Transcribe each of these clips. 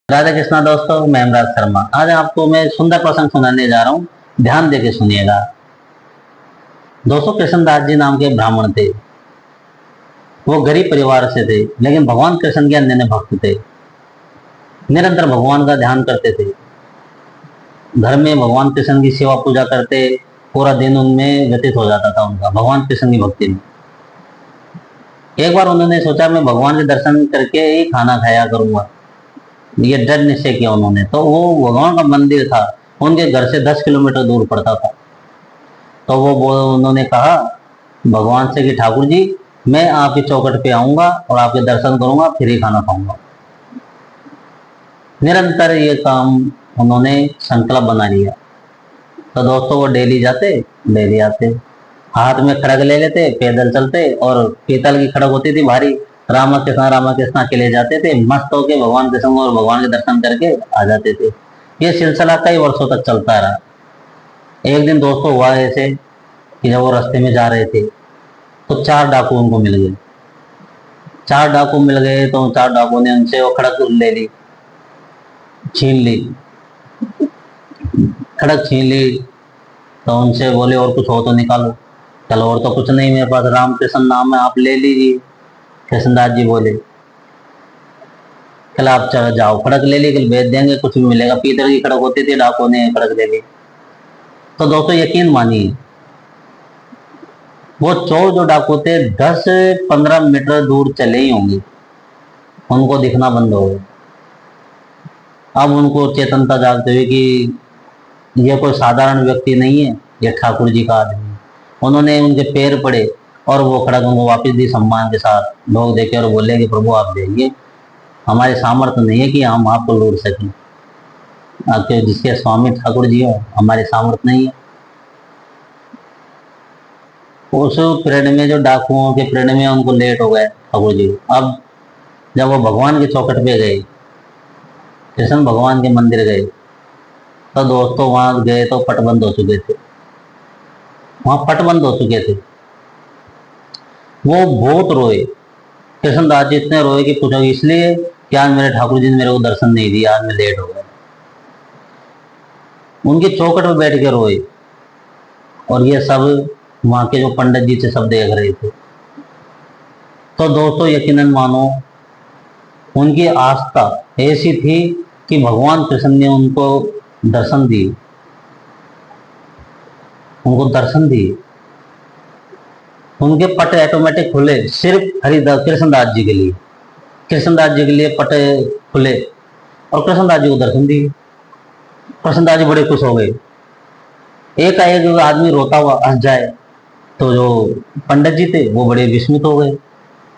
राधा कृष्णा दोस्तों, मैं हेमराज शर्मा। आज आपको मैं सुंदर प्रसंग सुनाने जा रहा हूँ। ध्यान देके सुनिएगा। दोस्तों, कृष्णदास जी नाम के ब्राह्मण थे। वो गरीब परिवार से थे, लेकिन भगवान कृष्ण के अनन्य भक्त थे। निरंतर भगवान का ध्यान करते थे। घर में भगवान कृष्ण की सेवा पूजा करते। पूरा दिन उनमें व्यतीत हो जाता था उनका भगवान कृष्ण की भक्ति में। एक बार उन्होंने सोचा, मैं भगवान के दर्शन करके ही खाना खाया करूंगा। ये दृढ़ निश्चय किया उन्होंने। तो वो भगवान का मंदिर था, उनके घर से 10 किलोमीटर दूर पड़ता था। तो उन्होंने कहा भगवान से कि ठाकुर जी, मैं आपकी चौखट पे आऊंगा और आपके दर्शन करूंगा, फिर ही खाना खाऊंगा। निरंतर ये काम उन्होंने संकल्प बना लिया। तो दोस्तों, वो डेली जाते, डेली आते, हाथ में खड़ग ले लेते, पैदल चलते, और पीतल की खड़ग होती थी भारी। रामा कृष्णा के ले जाते थे, मस्त होके भगवान के संग और भगवान के दर्शन करके आ जाते थे। ये सिलसिला कई वर्षों तक चलता रहा। एक दिन दोस्तों हुआ ऐसे कि जब वो रास्ते में जा रहे थे तो 4 डाकू उनको मिल गए। 4 डाकू मिल गए तो 4 डाकू ने उनसे वो खड़क ले ली, छीन ली। खड़क छीन ली तो उनसे बोले, और कुछ हो तो निकालो। चलो, और तो कुछ नहीं मेरे पास, राम कृष्ण नाम है, आप ले लीजिए। कृष्णदास जी बोले, कल आप चलो जाओ, खड़क ले ली, कल बेच देंगे, कुछ भी मिलेगा। पीतल की खड़क होती थी, डाकू ने खड़क ले ली। तो दोस्तों यकीन मानिए, वो चोर जो डाकू थे 10-15 मीटर दूर चले ही होंगे, उनको दिखना बंद हो गया। अब उनको चेतनता जागते हुए कि यह कोई साधारण व्यक्ति नहीं है, यह ठाकुर जी का आदमी है। उन्होंने उनके पैर पड़े और वो खड़क उनको वापस दी, सम्मान के साथ भोग देके, और बोले कि प्रभु आप देंगे, हमारे सामर्थ्य नहीं है कि हम आपको लूट सकें। आपके जिसके स्वामी ठाकुर जी हो, हमारे सामर्थ्य नहीं है। उस पीरियड में जो डाकुओं के पीरियड में उनको लेट हो गए ठाकुर जी। अब जब वो भगवान की चौखट पे गए, कृष्ण भगवान के मंदिर गए, तो दोस्तों वहां गए तो पट बंद हो चुके थे। वहां पट बंद हो चुके थे। वो बहुत रोए। कृष्णदास जी इतने रोए कि पूछो, इसलिए कि आज मेरे ठाकुर जी ने मेरे को दर्शन नहीं दिया, आज मैं लेट हो गया। उनकी चौखट पर बैठ के रोए। और ये सब वहां के जो पंडित जी थे सब देख रहे थे। तो दोस्तों यकीनन मानो, उनकी आस्था ऐसी थी कि भगवान कृष्ण ने उनको दर्शन दिए, उनको दर्शन दिए। उनके पट ऑटोमेटिक खुले, सिर्फ हरिदास कृष्णदास जी के लिए। कृष्णदास जी के लिए पट खुले और कृष्णदास जी को दर्शन दिए। कृष्णदास जी बड़े खुश हो गए। एक आदमी रोता हुआ हंस जाए तो जो पंडित जी थे वो बड़े विस्मित हो गए।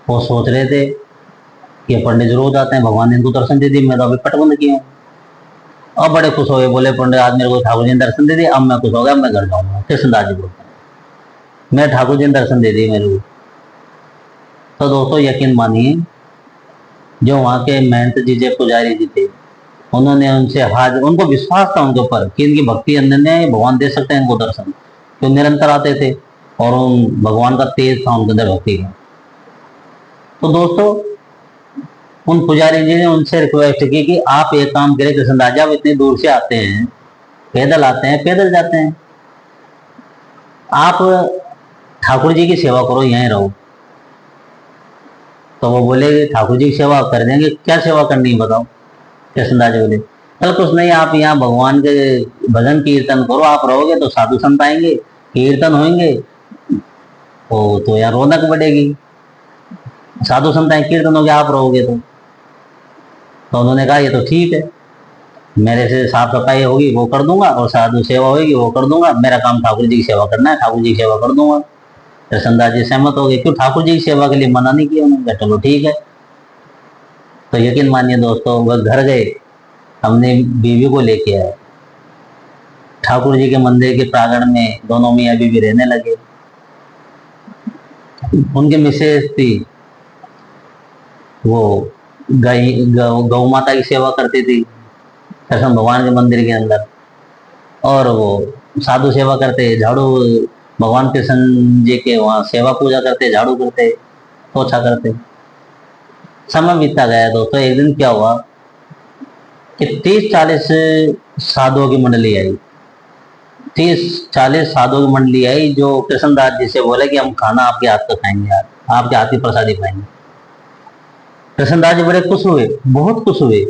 वो सोच रहे थे कि पंडित जी रोज आते हैं, भगवान ने इनको दर्शन दे दिए, मैं तो अभी पट बंद किया हूँ। अब बड़े खुश हो गए, बोले पंडित आज मेरे को ठाकुर जी ने दर्शन दे दिए, अब मैं खुश हो गया, मैं घर जाऊंगा। कृष्णदास जी बोलते हैं, मैं ठाकुर जी ने दर्शन दे दिए मेरे को। तो दोस्तों यकीन मानिए, जो वहां के महंत जी जे पुजारी जी थे, उन्होंने उनसे हाजिर, उनको विश्वास था उनके ऊपर कि इनकी भक्ति अनन्य है, भगवान दे सकते हैं इनको दर्शन। तो निरंतर आते थे और उन भगवान का तेज था उनके अंदर भक्ति का। तो दोस्तों, उन पुजारी जी ने उनसे रिक्वेस्ट की कि आप एक काम करें कृष्णदास जी, आप इतनी दूर से आते हैं, पैदल आते हैं, पैदल जाते हैं, आप ठाकुर जी की सेवा करो, यहीं रहो। तो वो बोले ठाकुर जी की सेवा कर देंगे, क्या सेवा करनी है बताओ। कृष्णदास जी बोले, चल कुछ नहीं, आप यहाँ भगवान के भजन कीर्तन करो, आप रहोगे तो साधु संत आएंगे, कीर्तन होंगे, तो यार रौनक बढ़ेगी। साधु संत आए, कीर्तन हो गया, आप रहोगे तो उन्होंने कहा ये तो ठीक है, मेरे से साफ सफाई होगी वो कर दूंगा, और साधु सेवा होगी वो कर दूंगा, मेरा काम ठाकुर जी की सेवा करना है, ठाकुर जी की सेवा कर दूंगा। कृष्णदास जी सहमत हो गए, क्यों ठाकुर जी की सेवा के लिए मना नहीं किया उन्होंने, चलो ठीक है। तो यकीन मानिए दोस्तों, वह घर गए, हमने बीवी को लेके आए, ठाकुर जी के मंदिर के प्रांगण में दोनों मियाँ बीवी रहने लगे। उनकी मिसेज थी, वो गौ माता की सेवा करती थी कृष्ण भगवान के मंदिर के अंदर, और वो साधु सेवा करते, झाड़ू, भगवान कृष्ण जी के वहां सेवा पूजा करते, झाड़ू करते, पोछा करते। समय बीतता गया दोस्तों। एक दिन क्या हुआ, कि 30-40 साधुओं की मंडली आई। 30-40 साधुओं की मंडली आई जो कृष्णदास जी से बोले कि हम खाना आपके हाथ का खाएंगे, यार आपके हाथ की प्रसादी खाएंगे। कृष्णदास जी बड़े खुश हुए, बहुत खुश हुए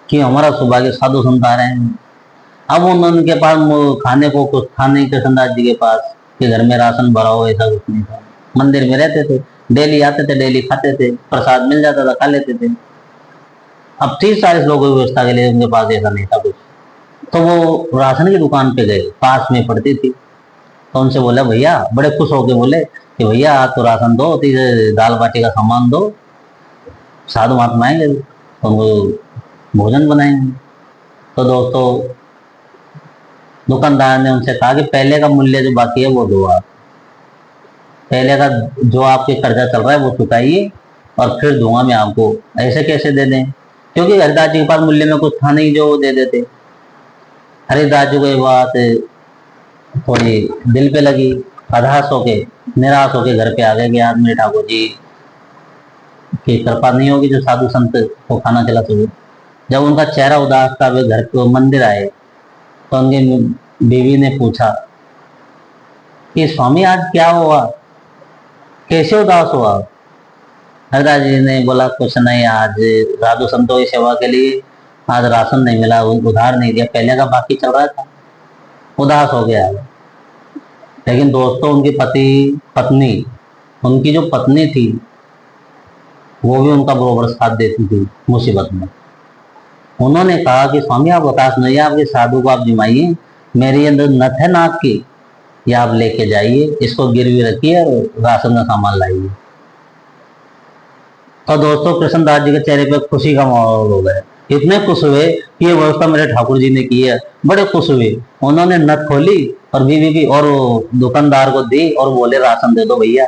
कि हमारा सौभाग्य, साधु संत आ रहे हैं। अब उनके पास खाने को कुछ था नहीं कृष्णदास जी के पास कि घर में राशन भरा हो, ऐसा कुछ नहीं था। मंदिर में रहते थे, डेली आते थे, डेली खाते थे, प्रसाद मिल जाता था, खा लेते थे। अब 30-40 लोगों की व्यवस्था के लिए उनके पास ऐसा नहीं था कुछ। तो वो राशन की दुकान पे गए, पास में पड़ती थी। तो उनसे बोला भैया, बड़े खुश होके बोले कि भैया आप तो राशन दो, तो दाल बाटी का सामान दो, साधु महात्मा आएंगे तो वो भोजन बनाएंगे। तो दोस्तों दुकानदार ने उनसे कहा कि पहले का मूल्य जो बाकी है वो दो आप, पहले का जो आपके कर्जा चल रहा है वो चुकाइए और फिर दूंगा मैं आपको। ऐसे कैसे दे दें, क्योंकि हरिदास जी के पास मूल्य में कुछ था नहीं जो वो दे देते। हरिदास जी को ये बात थोड़ी दिल पे लगी, अधास होके, निराश होके घर पे आ गए कि यार मेरे ठाकुर जी की कृपा नहीं होगी जो साधु संत को खाना खिला सके। जब उनका चेहरा उदास था वे घर को मंदिर आए तो उनकी बीवी ने पूछा कि स्वामी आज क्या हुआ, कैसे उदास हुआ। हरिदास जी ने बोला कुछ नहीं, आज साधु संतों की सेवा के लिए आज राशन नहीं मिला, उधार नहीं दिया, पहले का बाकी चल रहा था, उदास हो गया। लेकिन दोस्तों उनकी पत्नी, उनकी जो पत्नी थी वो भी उनका बरोबर साथ देती थी मुसीबत में। उन्होंने कहा कि स्वामी आप हताश नहीं, आपके साधु को आप जिमाइए, मेरे अंदर नथ है नाक की, ये आप लेके जाइए, इसको गिरवी रखिए और राशन का सामान लाइए। तो दोस्तों कृष्णदास जी के चेहरे पे खुशी का माहौल हो गया, इतने खुश हुए कि ये व्यवस्था मेरे ठाकुर जी ने की है, बड़े खुश हुए। उन्होंने नथ खोली और बीवी की और दुकानदार को दी और बोले राशन दे दो भैया,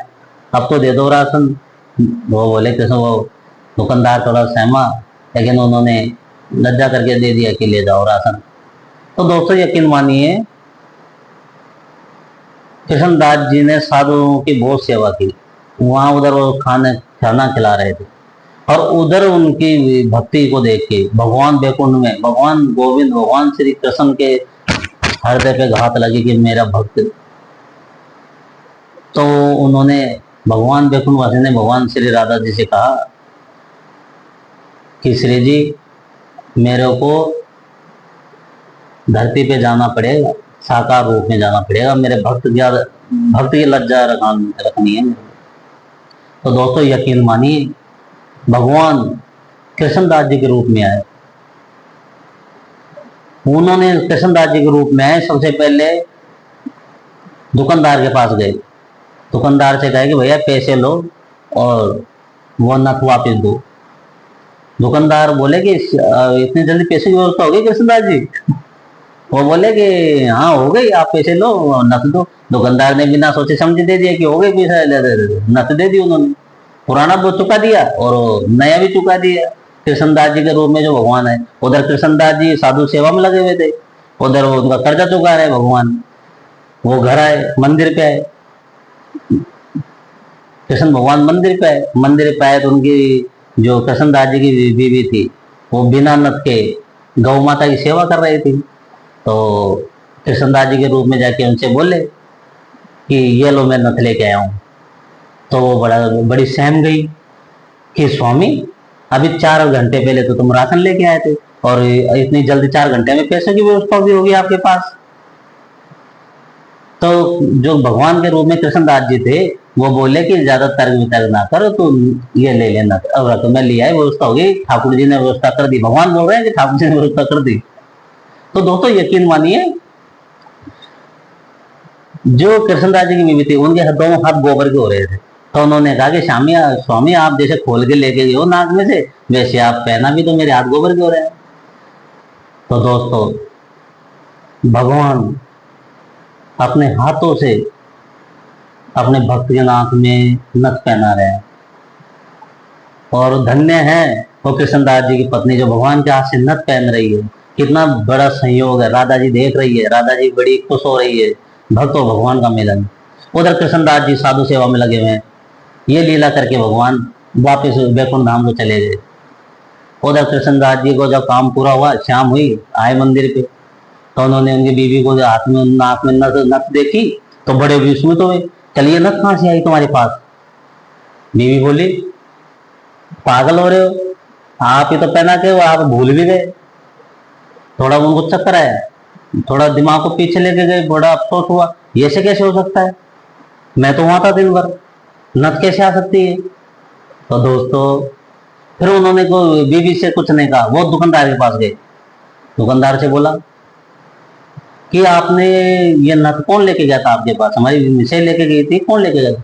अब तो दे दो राशन। वो बोले कृष्ण, वो दुकानदार थोड़ा सहमा, लेकिन उन्होंने लज्जा करके दे दिया कि ले जाओ राशन। तो दोस्तों यकीन मानिए कृष्णदास जी ने साधुओं की बहुत सेवा की। वहां उधर वो खाना खिला रहे थे और उधर उनकी भक्ति को देख के भगवान बैकुंठ में भगवान गोविंद, भगवान श्री कृष्ण के हृदय पे घात लगी कि मेरा भक्त। तो उन्होंने भगवान बैकुंठ वासी ने भगवान श्री राधा जी से कहा कि श्री जी मेरे को धरती पे जाना पड़ेगा, साकार रूप में जाना पड़ेगा, मेरे भक्त की लज्जा रखनी है। तो दोस्तों यकीन मानिए भगवान कृष्णदास जी के रूप में आए। उन्होंने कृष्णदास जी के रूप में आए, सबसे पहले दुकानदार के पास गए, दुकानदार से कहा कि भैया पैसे लो और वो नथ वापिस दो। दुकानदार बोले कि इतनी जल्दी पैसे की व्यवस्था हो गई कृष्णदास जी। वो बोले कि हाँ हो गई, आप पैसे लो नथ दो। दुकानदार ने बिना सोचे समझे दे दिया कि हो गई, पैसा नथ दे दी उन्होंने, पुराना वो चुका दिया और नया भी चुका दिया। कृष्णदास जी के रूप में जो भगवान है, उधर कृष्णदास जी साधु सेवा में लगे हुए थे, उधर वो उनका कर्जा चुका रहे भगवान। वो घर आए, मंदिर पे आए, कृष्ण भगवान मंदिर पे आए। मंदिर पे आए तो उनकी जो कृष्णदास जी की बीवी थी वो बिना नथ के गौ माता की सेवा कर रही थी। तो कृष्णदास जी के रूप में जाके उनसे बोले कि ये लो मैं नथ लेके आया हूँ। तो वो बड़ी सहम गई कि स्वामी अभी 4 घंटे पहले तो तुम राशन लेके आए थे और इतनी जल्दी 4 घंटे में पैसे की व्यवस्था भी होगी आपके पास। तो जो भगवान के रूप में कृष्णदास जी थे वो बोले कि ज्यादा तर्क वितर्क ना करो, तो ये ले लेना। अब तो मैं लिया है, व्यवस्था होगी, ठाकुर जी ने व्यवस्था कर दी। भगवान बोल रहे हैं कि ठाकुर जी ने व्यवस्था कर दी। तो दोस्तों यकीन मानिए जो कृष्णदास जी की बीवी थी उनके दोनों हाथ गोबर के हो रहे थे। तो उन्होंने कहा कि स्वामी आप जैसे खोल के लेके गए हो नाक में से, वैसे आप पहना भी तो मेरे हाथ गोबर के हो रहे हैं। तो दोस्तों भगवान अपने हाथों से अपने भक्त के नाक में नथ पहना रहे हैं और धन्य है वो कृष्णदास जी की पत्नी जो भगवान के हाथ से नथ पहन रही है। कितना बड़ा संयोग है, राधा जी देख रही है, राधा जी बड़ी खुश हो रही है, भक्त और भगवान का मिलन। उधर कृष्णदास जी साधु सेवा में लगे हुए हैं। ये लीला करके भगवान वापस वैकुंठ धाम को चले गए। उधर कृष्णदास जी को जब काम पूरा हुआ, शाम हुई, आए मंदिर पे, तो उन्होंने उनकी बीवी को जो हाथ में नाक में नथ देखी तो बड़े विस्मित हुए। चलिए नथ कहाँ से आई तुम्हारे पास? बीवी बोली, पागल हो रहे हो, आप ही तो पहना के वो आप भूल भी गए। थोड़ा उनको चक्कर आया, थोड़ा दिमाग को पीछे लेके गए, बड़ा अफसोस हुआ, ये ऐसे कैसे हो सकता है, मैं तो वहां था दिन भर, नथ कैसे आ सकती है? तो दोस्तों फिर उन्होंने को बीवी से कुछ नहीं कहा, वो दुकानदार के पास गए। दुकानदार से बोला कि आपने ये नथ कौन लेके गया था आपके पास? हमारी मिसेज लेके गई थी, कौन लेके गया?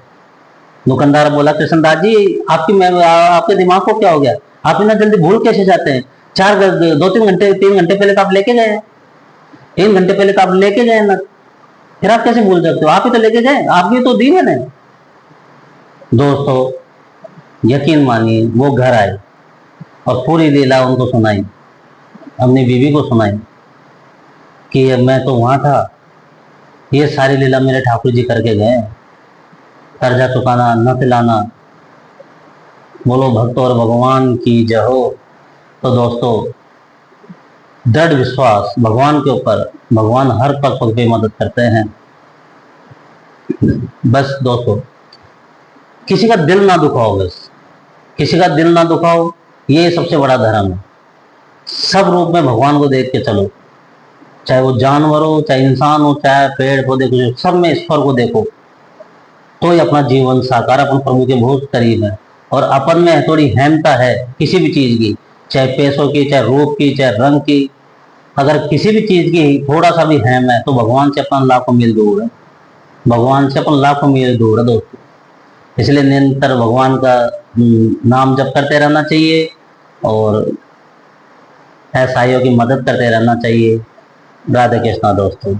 दुकानदार बोला, कृष्णदास जी आपके दिमाग को क्या हो गया, आप इतना जल्दी भूल कैसे जाते हैं? 2-3 घंटे 3 घंटे पहले तो आप लेके गए हैं, 3 घंटे पहले तो आप लेके गए ना, फिर आप कैसे भूल सकते हो? आप ही तो लेके गए, आप भी तो दी मैंने। दोस्तों यकीन मानिए, वो घर आए और पूरी लीला उनको सुनाई, अपनी बीवी को सुनाई कि मैं तो वहां था, ये सारी लीला मेरे ठाकुर जी करके गए, कर्जा चुकाना, नथ लाना। बोलो भक्त और भगवान की जय हो। तो दोस्तों दृढ़ विश्वास भगवान के ऊपर, भगवान हर पग पग पे मदद करते हैं। बस दोस्तों किसी का दिल ना दुखाओ, बस किसी का दिल ना दुखाओ, ये सबसे बड़ा धर्म है। सब रूप में भगवान को देख के चलो, चाहे वो जानवर हो, चाहे इंसान हो, चाहे पेड़ पौधे, कुछ सब में ईश्वर को देखो, तो ही अपना जीवन साकार, अपन प्रभु के बहुत करीब है। और अपन में थोड़ी हेमता है किसी भी चीज की, चाहे पैसों की, चाहे रूप की, चाहे रंग की, अगर किसी भी चीज की थोड़ा सा भी हेम है तो भगवान से अपन लाखों मील दूर है, भगवान से अपन लाखों मील दूर है दोस्तों। इसलिए निरंतर भगवान का नाम जप करते रहना चाहिए और ऐसाइयों की मदद करते रहना चाहिए। राधे कृष्णा दोस्तों।